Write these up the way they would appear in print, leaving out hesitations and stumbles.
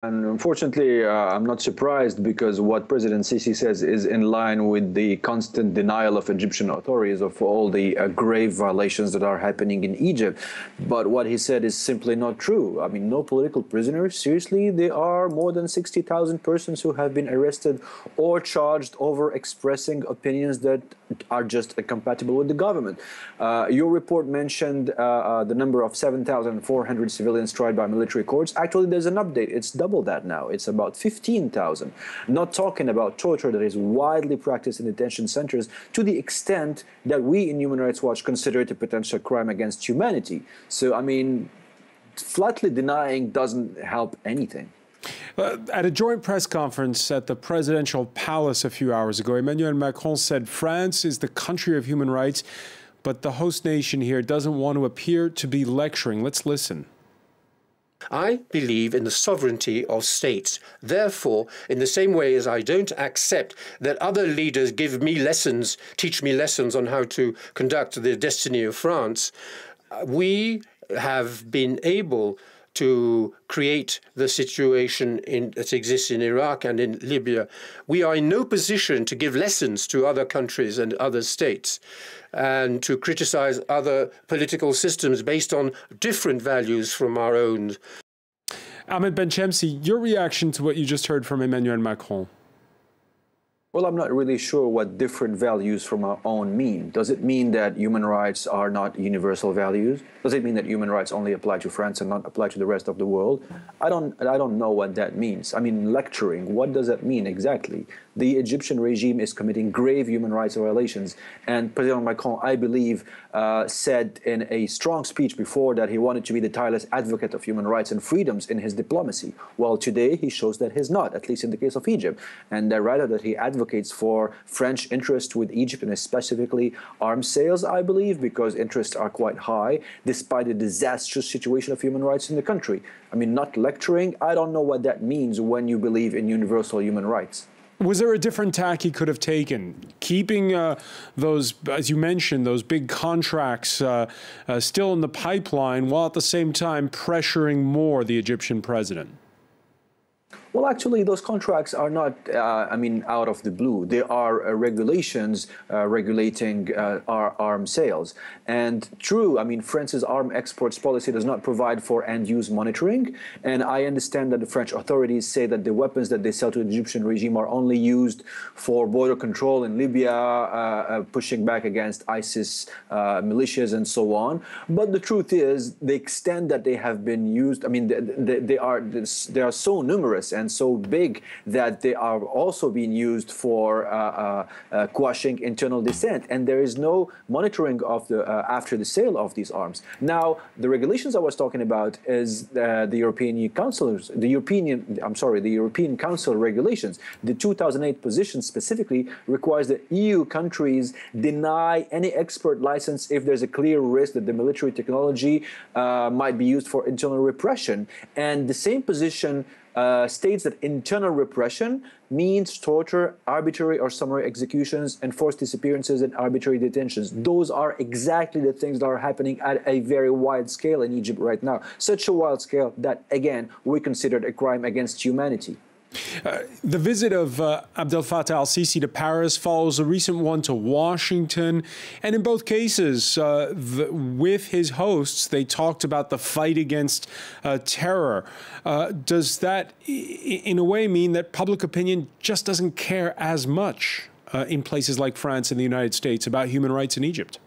And unfortunately, I'm not surprised because what President Sisi says is in line with the constant denial of Egyptian authorities of all the grave violations that are happening in Egypt. But what he said is simply not true. I mean, no political prisoners. Seriously, there are more than 60,000 persons who have been arrested or charged over expressing opinions that are just incompatible with the government. Your report mentioned the number of 7,400 civilians tried by military courts. Actually, there's an update. It's double that now. It's about 15,000. Not talking about torture that is widely practiced in detention centers to the extent that we in Human Rights Watch consider it a potential crime against humanity. So, I mean, flatly denying doesn't help anything. At a joint press conference at the presidential palace a few hours ago, Emmanuel Macron said France is the country of human rights, but the host nation here doesn't want to appear to be lecturing. Let's listen. I believe in the sovereignty of states. Therefore, in the same way as I don't accept that other leaders give me lessons, teach me lessons on how to conduct the destiny of France, we have been able to create the situation that exists in Iraq and in Libya. We are in no position to give lessons to other countries and other states and to criticize other political systems based on different values from our own. Ahmed Benchemsi, your reaction to what you just heard from Emmanuel Macron? Well, I'm not really sure what different values from our own mean. Does it mean that human rights are not universal values? Does it mean that human rights only apply to France and not apply to the rest of the world? I don't know what that means. I mean, lecturing, what does that mean exactly? The Egyptian regime is committing grave human rights violations. And President Macron, I believe, said in a strong speech before that he wanted to be the tireless advocate of human rights and freedoms in his diplomacy. Well, today he shows that he's not, at least in the case of Egypt. And rather that he advocates for French interests with Egypt and specifically arms sales, I believe, because interests are quite high, despite the disastrous situation of human rights in the country. I mean, not lecturing, I don't know what that means when you believe in universal human rights. Was there a different tack he could have taken? Keeping those, as you mentioned, those big contracts still in the pipeline, while at the same time pressuring more the Egyptian president? Well, actually, those contracts are not, out of the blue. There are regulations regulating our arms sales. And true, I mean, France's arms exports policy does not provide for end-use monitoring. And I understand that the French authorities say that the weapons that they sell to the Egyptian regime are only used for border control in Libya, pushing back against ISIS militias and so on. But the truth is, the extent that they have been used, I mean, they are so numerous and so big that they are also being used for quashing internal dissent, and there is no monitoring of the after the sale of these arms. Now, the regulations I was talking about is the European Council regulations. The 2008 position specifically requires that EU countries deny any export license if there's a clear risk that the military technology might be used for internal repression, and the same position states that internal repression means torture, arbitrary or summary executions, enforced disappearances, and arbitrary detentions. Those are exactly the things that are happening at a very wide scale in Egypt right now. Such a wide scale that, again, we considered a crime against humanity. The visit of Abdel Fattah al-Sisi to Paris follows a recent one to Washington. And in both cases, with his hosts, they talked about the fight against terror. Does that, in a way, mean that public opinion just doesn't care as much in places like France and the United States about human rights in Egypt?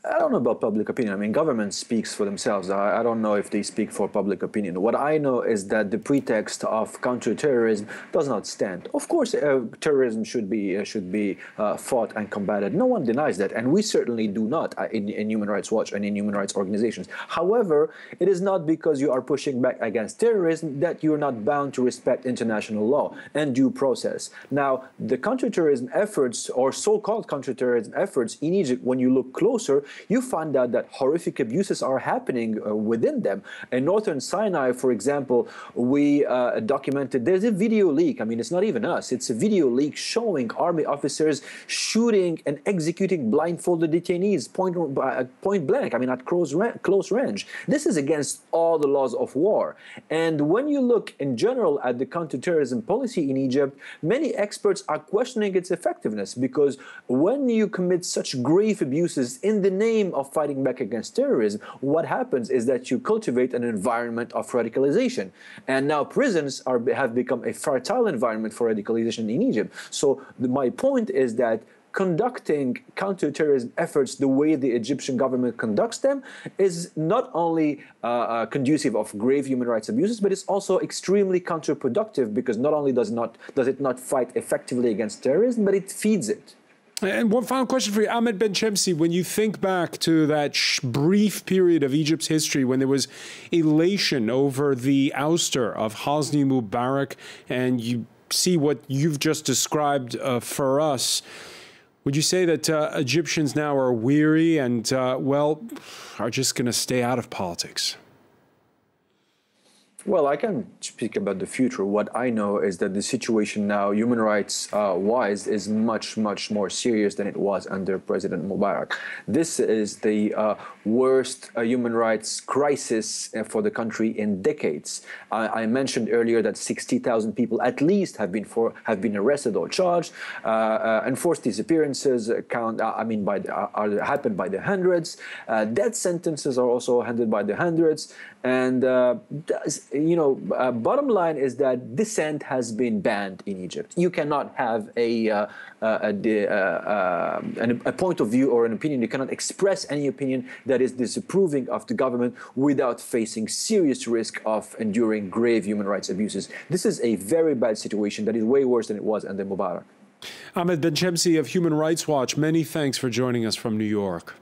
I don't know about public opinion. I mean, government speaks for themselves. I don't know if they speak for public opinion. What I know is that the pretext of counterterrorism does not stand. Of course, terrorism should be fought and combated. No one denies that, and we certainly do not in Human Rights Watch and in human rights organizations. However, it is not because you are pushing back against terrorism that you're not bound to respect international law and due process. Now, the counterterrorism efforts, or so-called counterterrorism efforts in Egypt, when you look closer, you find out that horrific abuses are happening within them. In northern Sinai, for example, we documented, there's a video leak. I mean, it's not even us. It's a video leak showing army officers shooting and executing blindfolded detainees point blank, I mean, at close range. This is against all the laws of war. And when you look in general at the counterterrorism policy in Egypt, many experts are questioning its effectiveness, because when you commit such grave abuses in the name of fighting back against terrorism, what happens is that you cultivate an environment of radicalization. And now prisons have become a fertile environment for radicalization in Egypt. So my point is that conducting counterterrorism efforts the way the Egyptian government conducts them is not only conducive of grave human rights abuses, but it's also extremely counterproductive, because not only does it not fight effectively against terrorism, but it feeds it. And one final question for you, Ahmed Benchemsi. When you think back to that brief period of Egypt's history when there was elation over the ouster of Hosni Mubarak, and you see what you've just described for us, would you say that Egyptians now are weary and, well, are just going to stay out of politics? Well, I can speak about the future. What I know is that the situation now, human rights wise, is much, much more serious than it was under President Mubarak. This is the worst human rights crisis for the country in decades. I mentioned earlier that 60,000 people at least have been arrested or charged. Enforced disappearances happened by the hundreds. Death sentences are also handed by the hundreds. And bottom line is that dissent has been banned in Egypt. You cannot have a point of view or an opinion. You cannot express any opinion that is disapproving of the government without facing serious risk of enduring grave human rights abuses. This is a very bad situation that is way worse than it was under Mubarak. Ahmed Benchemsi of Human Rights Watch, many thanks for joining us from New York.